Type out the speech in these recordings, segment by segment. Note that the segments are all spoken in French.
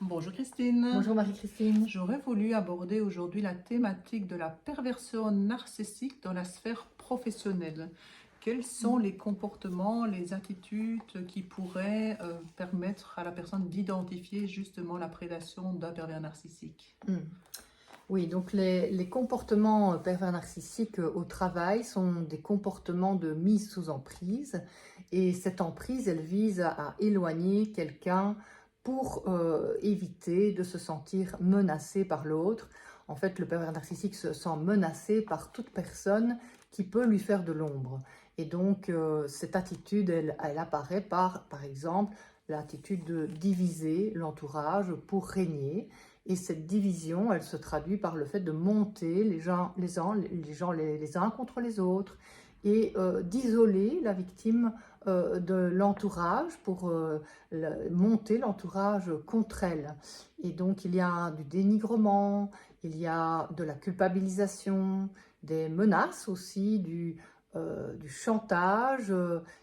Bonjour Christine, Bonjour Marie-Christine. j'aurais voulu aborder aujourd'hui la thématique de la perversion narcissique dans la sphère professionnelle. Quels sont les comportements, les attitudes qui pourraient permettre à la personne d'identifier justement la prédation d'un pervers narcissique? Hmm. Oui, donc les comportements pervers narcissiques au travail sont des comportements de mise sous emprise et cette emprise, elle vise à éloigner quelqu'un pour éviter de se sentir menacé par l'autre. En fait, le pervers narcissique se sent menacé par toute personne qui peut lui faire de l'ombre. Et donc, cette attitude, elle apparaît par exemple, l'attitude de diviser l'entourage pour régner. Et cette division, elle se traduit par le fait de monter les uns contre les autres et d'isoler la victime de l'entourage pour monter l'entourage contre elle. Et donc il y a du dénigrement, il y a de la culpabilisation, des menaces aussi, du chantage,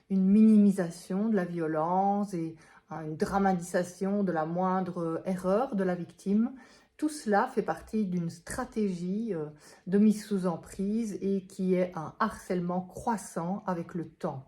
une minimisation de la violence et une dramatisation de la moindre erreur de la victime. Tout cela fait partie d'une stratégie de mise sous emprise et qui est un harcèlement croissant avec le temps.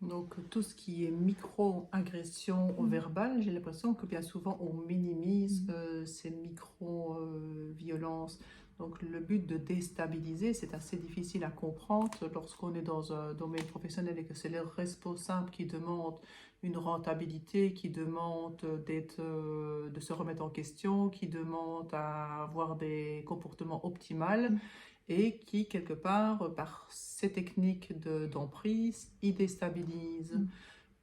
Donc tout ce qui est micro-agression verbale, j'ai l'impression que bien souvent on minimise ces micro-violences. Donc le but de déstabiliser, c'est assez difficile à comprendre lorsqu'on est dans un domaine professionnel et que c'est les responsables qui demandent une rentabilité, qui demandent de se remettre en question, qui demandent à avoir des comportements optimaux et qui, quelque part, par ces techniques d'emprise, y déstabilisent.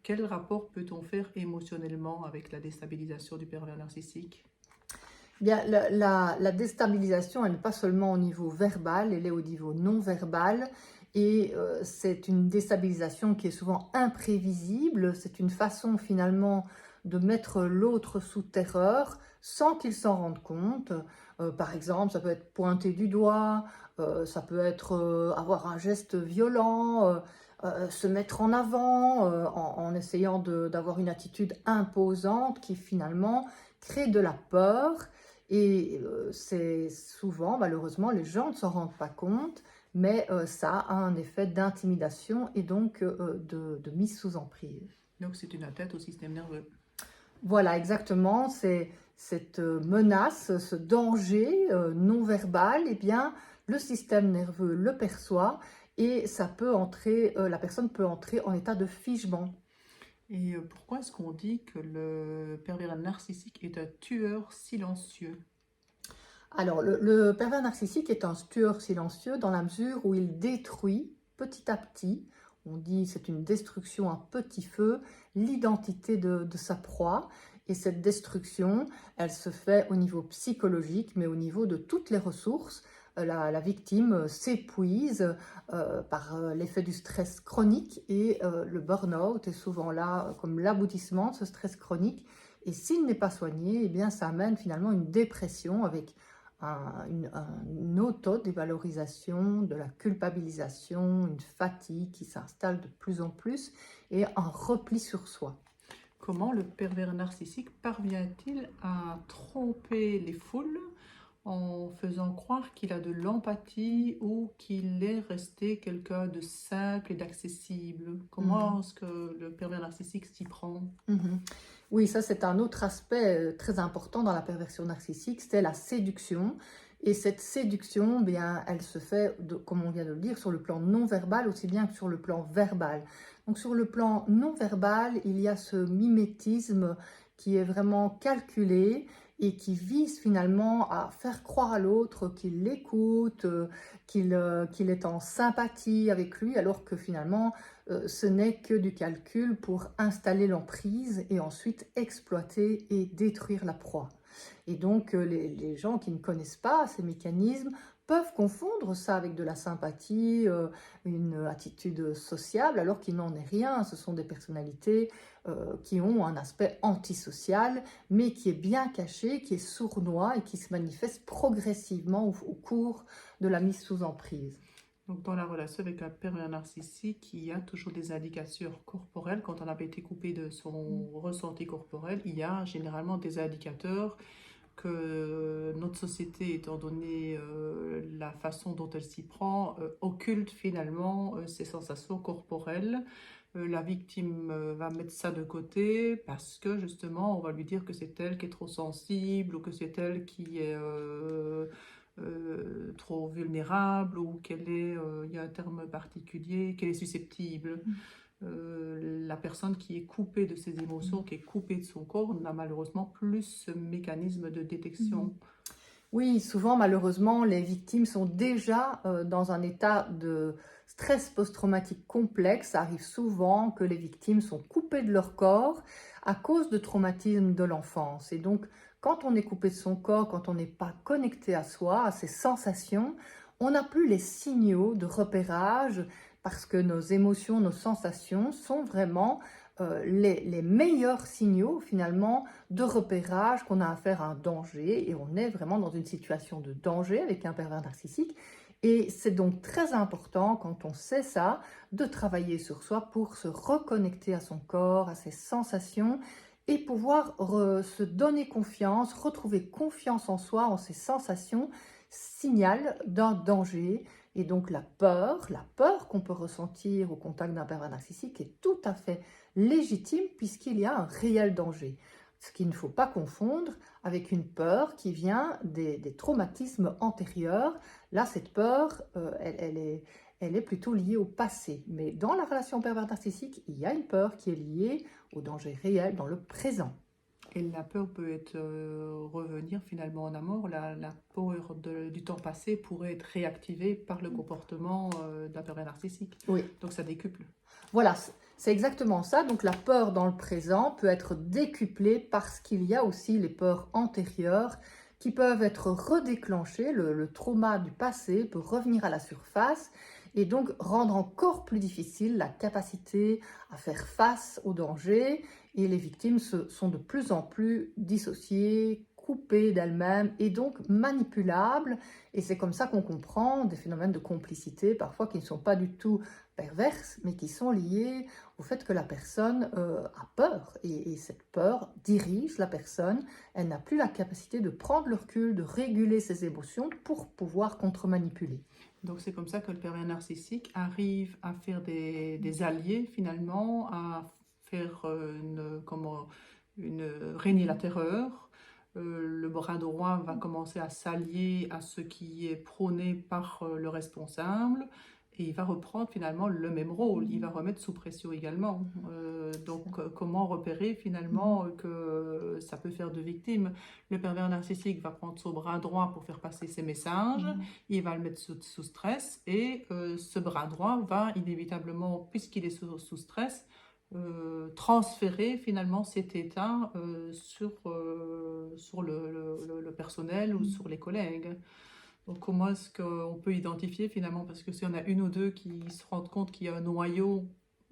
Quel rapport peut-on faire émotionnellement avec la déstabilisation du pervers narcissique? Bien, la déstabilisation, elle n'est pas seulement au niveau verbal, elle est au niveau non verbal. Et c'est une déstabilisation qui est souvent imprévisible. C'est une façon finalement de mettre l'autre sous terreur sans qu'il s'en rende compte. Par exemple, ça peut être pointer du doigt, ça peut être avoir un geste violent, se mettre en avant en essayant d'avoir une attitude imposante qui finalement crée de la peur. Et c'est souvent, malheureusement, les gens ne s'en rendent pas compte, mais ça a un effet d'intimidation et donc de mise sous emprise. Donc c'est une atteinte au système nerveux. Voilà, exactement, c'est cette menace, ce danger non verbal, eh bien, le système nerveux le perçoit et ça peut entrer, la personne peut entrer en état de figement. Et pourquoi est-ce qu'on dit que le pervers narcissique est un tueur silencieux? Alors, le pervers narcissique est un tueur silencieux dans la mesure où il détruit petit à petit, on dit c'est une destruction à petit feu, l'identité de sa proie. Et cette destruction, elle se fait au niveau psychologique, mais au niveau de toutes les ressources. La victime s'épuise par l'effet du stress chronique et le burn-out est souvent là comme l'aboutissement de ce stress chronique. Et s'il n'est pas soigné, eh bien, ça amène finalement une dépression avec une auto-dévalorisation, de la culpabilisation, une fatigue qui s'installe de plus en plus et un repli sur soi. Comment le pervers narcissique parvient-il à tromper les foules en faisant croire qu'il a de l'empathie ou qu'il est resté quelqu'un de simple et d'accessible? Comment est-ce que le pervers narcissique s'y prend? Mhm. Oui, ça c'est un autre aspect très important dans la perversion narcissique, c'est la séduction. Et cette séduction, bien, elle se fait, comme on vient de le dire, sur le plan non verbal aussi bien que sur le plan verbal. Donc sur le plan non verbal, il y a ce mimétisme qui est vraiment calculé et qui vise finalement à faire croire à l'autre qu'il l'écoute, qu'il est en sympathie avec lui, alors que finalement, ce n'est que du calcul pour installer l'emprise et ensuite exploiter et détruire la proie. Et donc, les gens qui ne connaissent pas ces mécanismes peuvent confondre ça avec de la sympathie, une attitude sociable, alors qu'il n'en est rien. Ce sont des personnalités qui ont un aspect antisocial, mais qui est bien caché, qui est sournois et qui se manifeste progressivement au cours de la mise sous emprise. Donc, dans la relation avec un pervers narcissique, il y a toujours des indicateurs corporels. Quand on avait été coupé de son ressenti corporel, il y a généralement des indicateurs que notre société, étant donné la façon dont elle s'y prend, occulte finalement ses sensations corporelles. La victime va mettre ça de côté parce que justement, on va lui dire que c'est elle qui est trop sensible ou que c'est elle qui est trop vulnérable ou qu'elle est, il y a un terme particulier, qu'elle est susceptible. La personne qui est coupée de ses émotions, qui est coupée de son corps, n'a malheureusement plus ce mécanisme de détection. Oui, souvent, malheureusement, les victimes sont déjà dans un état de stress post-traumatique complexe. Ça arrive souvent que les victimes sont coupées de leur corps à cause de traumatismes de l'enfance. Et donc, quand on est coupé de son corps, quand on n'est pas connecté à soi, à ses sensations, on n'a plus les signaux de repérage parce que nos émotions, nos sensations sont vraiment les meilleurs signaux finalement de repérage qu'on a affaire à un danger et on est vraiment dans une situation de danger avec un pervers narcissique. Et c'est donc très important quand on sait ça de travailler sur soi pour se reconnecter à son corps, à ses sensations et pouvoir se donner confiance, retrouver confiance en soi, en ses sensations, signal d'un danger. Et donc la peur qu'on peut ressentir au contact d'un pervers narcissique est tout à fait légitime puisqu'il y a un réel danger. Ce qu'il ne faut pas confondre avec une peur qui vient des traumatismes antérieurs. Là, cette peur, elle est plutôt liée au passé. Mais dans la relation pervers narcissique, il y a une peur qui est liée au danger réel dans le présent. Et la peur peut être revenir finalement en amour. La peur du temps passé pourrait être réactivée par le comportement d'un pervers narcissique. Oui. Donc ça décuple. Voilà, c'est exactement ça. Donc la peur dans le présent peut être décuplée parce qu'il y a aussi les peurs antérieures qui peuvent être redéclenchées. Le trauma du passé peut revenir à la surface et donc rendre encore plus difficile la capacité à faire face au danger. Et les victimes sont de plus en plus dissociées, coupées d'elles-mêmes et donc manipulables. Et c'est comme ça qu'on comprend des phénomènes de complicité, parfois qui ne sont pas du tout perverses, mais qui sont liées au fait que la personne a peur. Et cette peur dirige la personne. Elle n'a plus la capacité de prendre le recul, de réguler ses émotions pour pouvoir contre-manipuler. Donc c'est comme ça que le pervers narcissique arrive à faire des alliés finalement, à faire régner la terreur. Le bras droit va commencer à s'allier à ce qui est prôné par le responsable et il va reprendre finalement le même rôle. Il va remettre sous pression également. Comment repérer finalement que ça peut faire de victimes? Le pervers narcissique va prendre son bras droit pour faire passer ses messages, il va le mettre sous stress et ce bras droit va inévitablement, puisqu'il est sous stress, transférer finalement cet état sur le personnel ou sur les collègues. Donc comment est-ce qu'on peut identifier finalement, parce que si on a une ou deux qui se rendent compte qu'il y a un noyau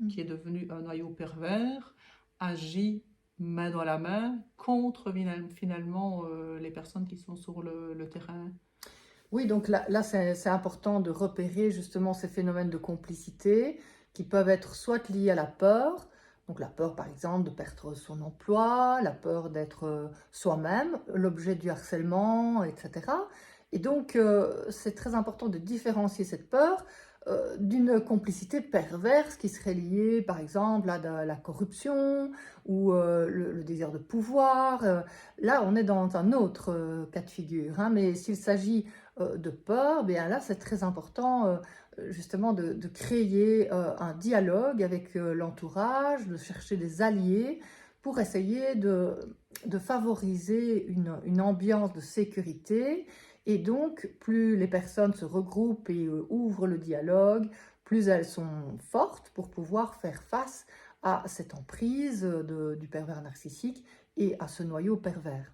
qui est devenu un noyau pervers, agit main dans la main contre finalement les personnes qui sont sur le terrain. Oui, donc là c'est important de repérer justement ces phénomènes de complicité qui peuvent être soit liés à la peur, donc la peur par exemple de perdre son emploi, la peur d'être soi-même l'objet du harcèlement, etc. Et donc c'est très important de différencier cette peur d'une complicité perverse qui serait liée par exemple à de la corruption ou le désir de pouvoir. Là on est dans un autre cas de figure, hein, mais s'il s'agit de peur, bien là c'est très important justement de créer un dialogue avec l'entourage, de chercher des alliés pour essayer de favoriser une ambiance de sécurité. Et donc, plus les personnes se regroupent et ouvrent le dialogue, plus elles sont fortes pour pouvoir faire face à cette emprise du pervers narcissique et à ce noyau pervers.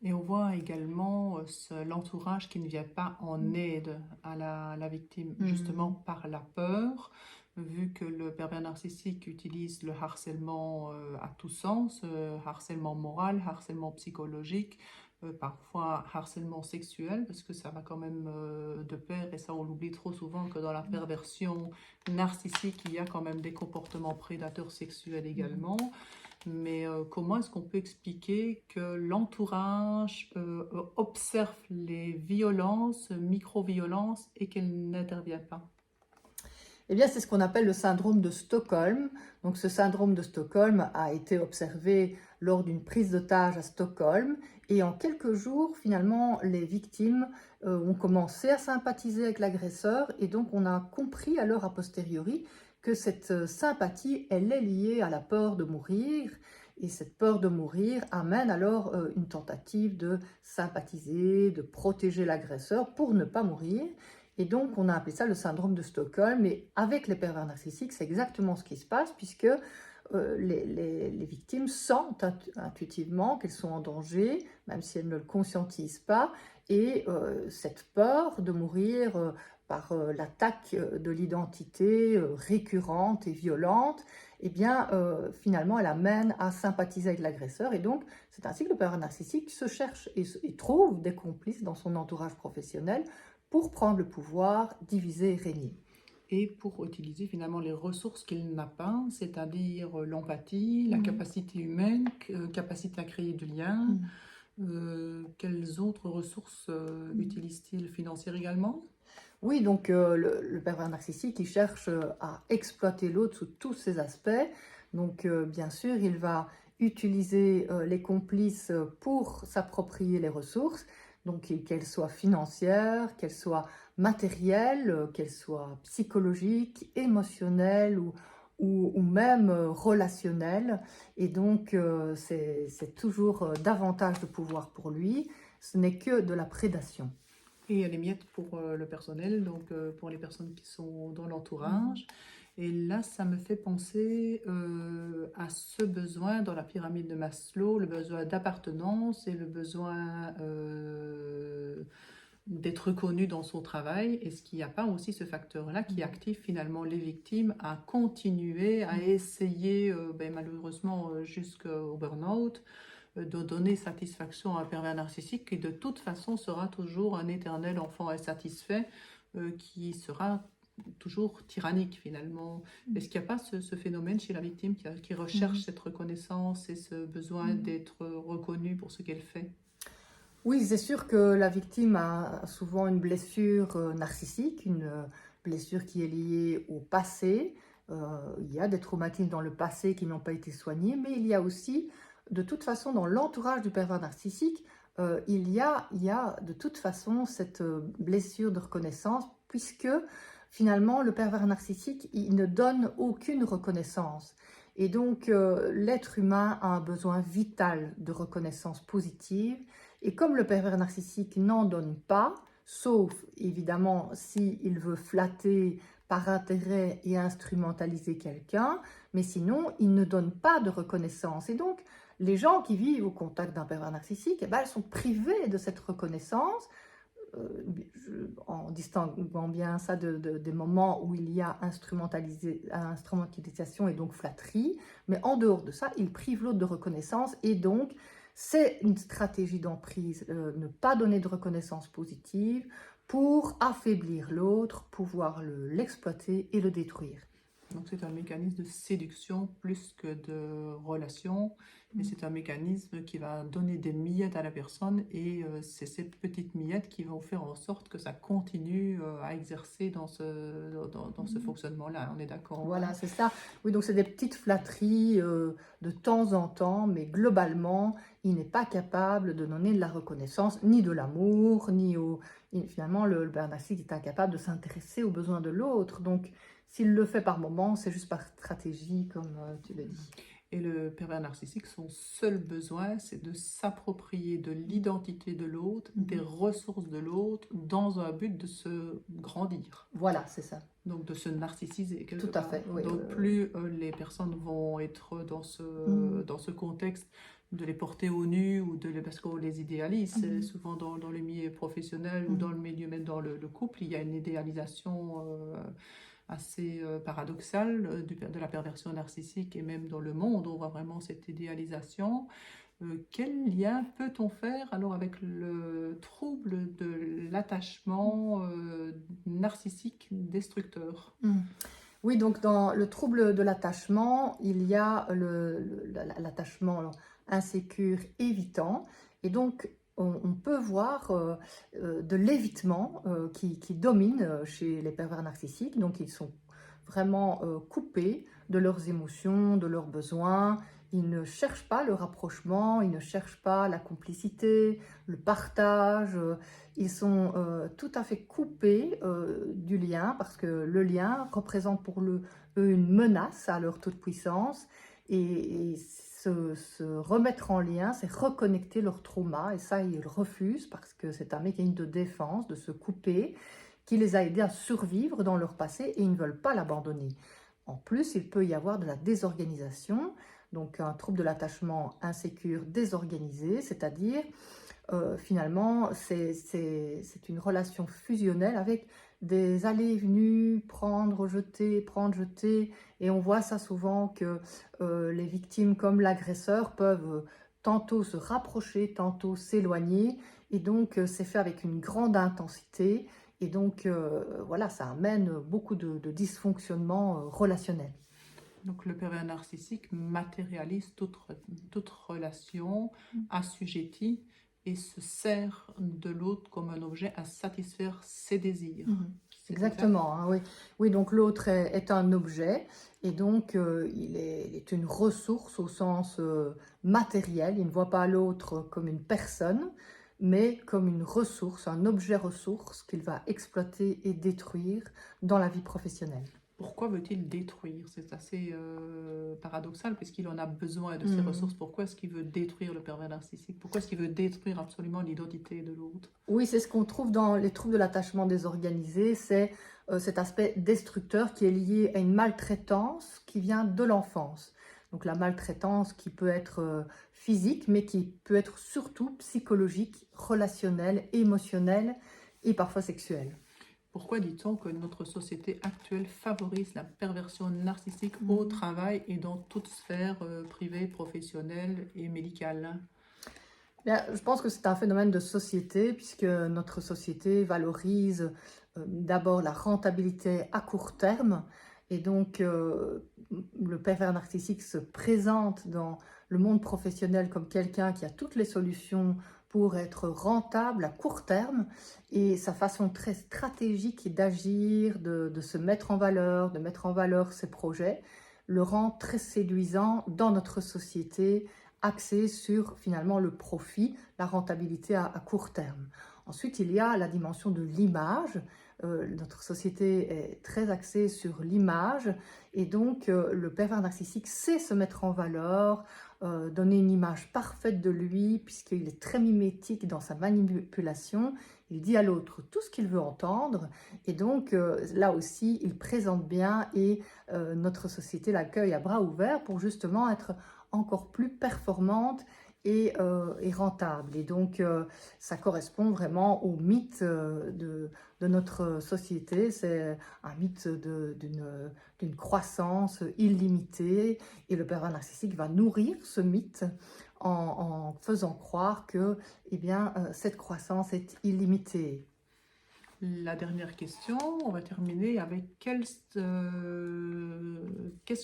Et on voit également l'entourage qui ne vient pas en aide à la victime, justement par la peur, vu que le pervers narcissique utilise le harcèlement à tout sens, harcèlement moral, harcèlement psychologique, parfois harcèlement sexuel, parce que ça va quand même de pair, et ça on l'oublie trop souvent, que dans la perversion narcissique, il y a quand même des comportements prédateurs sexuels également. Mais comment est-ce qu'on peut expliquer que l'entourage observe les violences, micro-violences, et qu'elle n'intervient pas? Eh bien, c'est ce qu'on appelle le syndrome de Stockholm. Donc, ce syndrome de Stockholm a été observé lors d'une prise d'otage à Stockholm. Et en quelques jours, finalement, les victimes ont commencé à sympathiser avec l'agresseur. Et donc, on a compris alors a posteriori que cette sympathie, elle est liée à la peur de mourir. Et cette peur de mourir amène alors une tentative de sympathiser, de protéger l'agresseur pour ne pas mourir. Et donc, on a appelé ça le syndrome de Stockholm. Et avec les pervers narcissiques, c'est exactement ce qui se passe, puisque les victimes sentent intuitivement qu'elles sont en danger, même si elles ne le conscientisent pas. Et cette peur de mourir par l'attaque de l'identité récurrente et violente, eh bien, finalement, elle amène à sympathiser avec l'agresseur. Et donc, c'est ainsi que le pervers narcissique se cherche et trouve des complices dans son entourage professionnel pour prendre le pouvoir, diviser et régner. Et pour utiliser finalement les ressources qu'il n'a pas, c'est-à-dire l'empathie, la capacité humaine, capacité à créer du lien. Quelles autres ressources utilise-t-il? Financières également? Oui, donc le pervers narcissique, il cherche à exploiter l'autre sous tous ses aspects. Donc, bien sûr, il va utiliser les complices pour s'approprier les ressources, donc qu'elles soient financières, qu'elles soient matérielles, qu'elles soient psychologiques, émotionnelles ou même relationnelles. Et donc, c'est toujours davantage de pouvoir pour lui. Ce n'est que de la prédation. Et il y a les miettes pour le personnel, donc pour les personnes qui sont dans l'entourage. Et là, ça me fait penser à ce besoin dans la pyramide de Maslow, le besoin d'appartenance et le besoin d'être reconnu dans son travail. Est-ce qu'il n'y a pas aussi ce facteur-là qui active finalement les victimes à continuer, à essayer, malheureusement jusqu'au burn-out, de donner satisfaction à un pervers narcissique qui de toute façon sera toujours un éternel enfant insatisfait, qui sera toujours tyrannique finalement. Est-ce qu'il n'y a pas ce phénomène chez la victime qui recherche cette reconnaissance et ce besoin d'être reconnue pour ce qu'elle fait? Oui, c'est sûr que la victime a souvent une blessure narcissique, une blessure qui est liée au passé. Il y a des traumatismes dans le passé qui n'ont pas été soignés, mais il y a aussi, de toute façon, dans l'entourage du pervers narcissique, il y a de toute façon cette blessure de reconnaissance, puisque finalement, le pervers narcissique, il ne donne aucune reconnaissance. Et donc, l'être humain a un besoin vital de reconnaissance positive. Et comme le pervers narcissique n'en donne pas, sauf évidemment s'il veut flatter par intérêt et instrumentaliser quelqu'un, mais sinon, il ne donne pas de reconnaissance. Et donc, les gens qui vivent au contact d'un pervers narcissique, eh ben, elles sont privées de cette reconnaissance, en distinguant bien ça des moments où il y a instrumentalisation et donc flatterie, mais en dehors de ça, il prive l'autre de reconnaissance et donc c'est une stratégie d'emprise, ne pas donner de reconnaissance positive pour affaiblir l'autre, pouvoir l'exploiter et le détruire. Donc c'est un mécanisme de séduction plus que de relation, mais c'est un mécanisme qui va donner des miettes à la personne, et c'est ces petites miettes qui vont faire en sorte que ça continue à exercer dans ce fonctionnement-là. On est d'accord, hein? Voilà, c'est ça. Oui, donc c'est des petites flatteries de temps en temps, mais globalement, il n'est pas capable de donner de la reconnaissance, ni de l'amour, finalement, le pervers narcissique est incapable de s'intéresser aux besoins de l'autre. Donc, s'il le fait par moment, c'est juste par stratégie, comme tu le dis. Et le pervers narcissique, son seul besoin, c'est de s'approprier de l'identité de l'autre, des ressources de l'autre, dans un but de se grandir. Voilà, c'est ça. Donc de se narcissiser quelque Tout à part. fait, oui. Donc plus les personnes vont être dans ce contexte de les porter au nu, ou parce qu'on les idéalise. C'est souvent dans le milieu professionnel ou dans le milieu, même dans le couple, il y a une idéalisation assez paradoxale de la perversion narcissique, et même dans le monde, on voit vraiment cette idéalisation. Quel lien peut-on faire alors avec le trouble de l'attachement narcissique destructeur? Mm. Oui, donc dans le trouble de l'attachement, il y a l'attachement insécure évitant. Et donc, on peut voir de l'évitement qui domine chez les pervers narcissiques. Donc, ils sont vraiment coupés de leurs émotions, de leurs besoins. Ils ne cherchent pas le rapprochement, ils ne cherchent pas la complicité, le partage. Ils sont tout à fait coupés du lien parce que le lien représente pour eux une menace à leur toute-puissance et se remettre en lien, c'est reconnecter leur trauma et ça ils refusent parce que c'est un mécanisme de défense, de se couper, qui les a aidés à survivre dans leur passé et ils ne veulent pas l'abandonner. En plus, il peut y avoir de la désorganisation, donc un trouble de l'attachement insécure désorganisé, c'est-à-dire finalement, c'est une relation fusionnelle avec des allées et venues, prendre, jeter, et on voit ça souvent que les victimes comme l'agresseur peuvent tantôt se rapprocher, tantôt s'éloigner, et donc c'est fait avec une grande intensité, et donc voilà, ça amène beaucoup de dysfonctionnements relationnels. Donc le pervers narcissique matérialise toute relation assujettie et se sert de l'autre comme un objet à satisfaire ses désirs. C'est Exactement, hein, oui. Oui, donc l'autre est un objet et donc il est une ressource au sens matériel. Il ne voit pas l'autre comme une personne, mais comme une ressource, un objet ressource qu'il va exploiter et détruire dans la vie professionnelle. Pourquoi veut-il détruire? C'est assez paradoxal puisqu'il en a besoin de ces ressources. Pourquoi est-ce qu'il veut détruire le pervers narcissique? Pourquoi est-ce qu'il veut détruire absolument l'identité de l'autre? Oui, c'est ce qu'on trouve dans les troubles de l'attachement désorganisé, c'est cet aspect destructeur qui est lié à une maltraitance qui vient de l'enfance. Donc la maltraitance qui peut être physique, mais qui peut être surtout psychologique, relationnelle, émotionnelle et parfois sexuelle. Pourquoi dit-on que notre société actuelle favorise la perversion narcissique au travail et dans toute sphère privée, professionnelle et médicale? Bien, je pense que c'est un phénomène de société, puisque notre société valorise d'abord la rentabilité à court terme, et donc le pervers narcissique se présente dans le monde professionnel comme quelqu'un qui a toutes les solutions pour être rentable à court terme, et sa façon très stratégique d'agir, de se mettre en valeur, de mettre en valeur ses projets, le rend très séduisant dans notre société axé sur finalement le profit, la rentabilité à court terme. Ensuite, il y a la dimension de l'image. Notre société est très axée sur l'image et donc le pervers narcissique sait se mettre en valeur, donner une image parfaite de lui puisqu'il est très mimétique dans sa manipulation. Il dit à l'autre tout ce qu'il veut entendre et donc là aussi il présente bien et notre société l'accueille à bras ouverts pour justement être encore plus performante et rentable. Et donc, ça correspond vraiment au mythe de notre société. C'est un mythe d'une croissance illimitée. Et le pervers narcissique va nourrir ce mythe en faisant croire que eh bien, cette croissance est illimitée. La dernière question, on va terminer avec qu'est-ce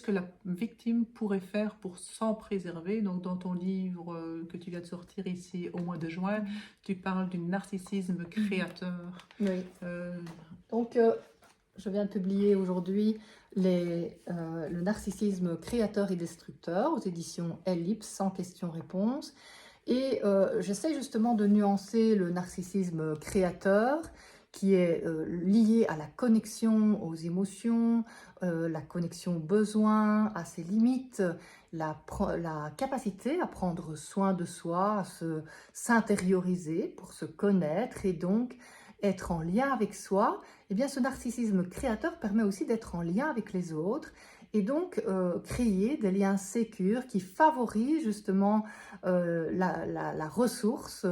que la victime pourrait faire pour s'en préserver? Donc, dans ton livre que tu viens de sortir ici au mois de juin, tu parles du narcissisme créateur. Oui. Donc, je viens de publier aujourd'hui le narcissisme créateur et destructeur aux éditions Ellipse, sans questions-réponses. Et j'essaie justement de nuancer le narcissisme créateur qui est lié à la connexion aux émotions, la connexion aux besoins, à ses limites, la capacité à prendre soin de soi, à s'intérioriser pour se connaître et donc être en lien avec soi. Eh bien, ce narcissisme créateur permet aussi d'être en lien avec les autres et donc créer des liens sécures qui favorisent justement la ressource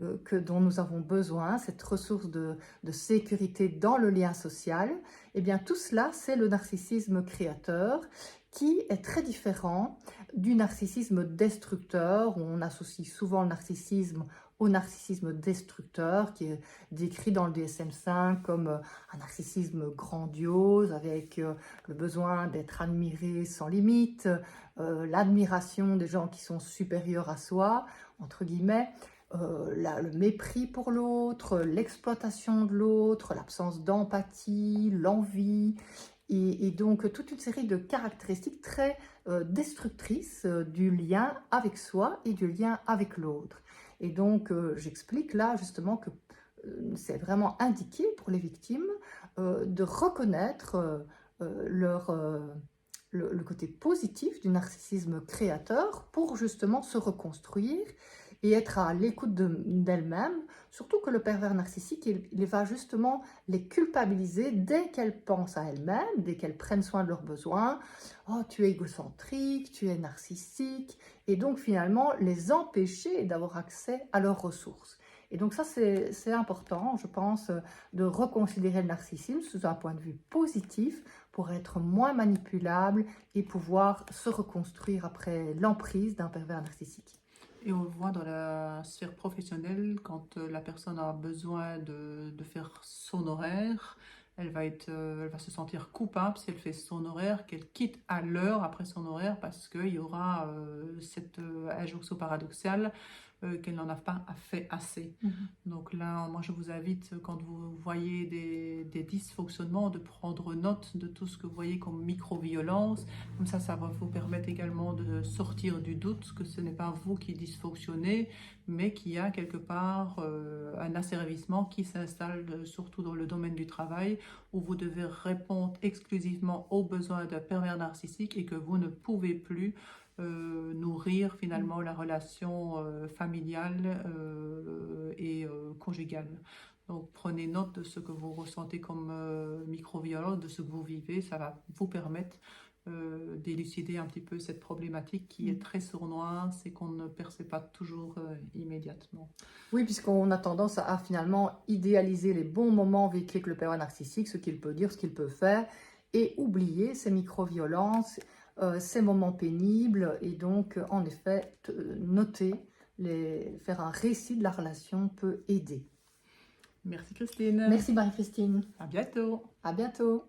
dont nous avons besoin, cette ressource de sécurité dans le lien social. Eh bien, tout cela, c'est le narcissisme créateur qui est très différent du narcissisme destructeur, où on associe souvent le narcissisme au narcissisme destructeur, qui est décrit dans le DSM-5 comme un narcissisme grandiose, avec le besoin d'être admiré sans limite, l'admiration des gens qui sont supérieurs à soi, entre guillemets, le mépris pour l'autre, l'exploitation de l'autre, l'absence d'empathie, l'envie, et donc toute une série de caractéristiques très destructrices du lien avec soi et du lien avec l'autre. Et donc j'explique là justement que c'est vraiment indiqué pour les victimes de reconnaître le côté positif du narcissisme créateur pour justement se reconstruire et être à l'écoute d'elles-mêmes, surtout que le pervers narcissique, il va justement les culpabiliser dès qu'elles pensent à elles-mêmes, dès qu'elles prennent soin de leurs besoins. « Oh, tu es égocentrique, tu es narcissique », et donc finalement les empêcher d'avoir accès à leurs ressources. Et donc ça, c'est important, je pense, de reconsidérer le narcissisme sous un point de vue positif pour être moins manipulable et pouvoir se reconstruire après l'emprise d'un pervers narcissique. Et on le voit dans la sphère professionnelle, quand la personne a besoin de faire son horaire, elle va se sentir coupable si elle fait son horaire, qu'elle quitte à l'heure après son horaire, parce qu'il y aura cette injonction paradoxale qu'elle n'en a pas fait assez. Donc là, moi je vous invite, quand vous voyez des dysfonctionnements, de prendre note de tout ce que vous voyez comme micro-violence. Comme ça va vous permettre également de sortir du doute que ce n'est pas vous qui dysfonctionnez, mais qu'il y a quelque part un asservissement qui s'installe surtout dans le domaine du travail, où vous devez répondre exclusivement aux besoins d'un pervers narcissique et que vous ne pouvez plus nourrir finalement la relation familiale et conjugale. Donc prenez note de ce que vous ressentez comme micro-violence, de ce que vous vivez, ça va vous permettre d'élucider un petit peu cette problématique qui est très sournoise et qu'on ne perçoit pas toujours immédiatement. Oui, puisqu'on a tendance à finalement idéaliser les bons moments vécus avec le pervers narcissique, ce qu'il peut dire, ce qu'il peut faire, et oublier ces micro-violences, ces moments pénibles, et donc en effet, noter, faire un récit de la relation peut aider. Merci Christine. Merci Marie-Christine. À bientôt. À bientôt.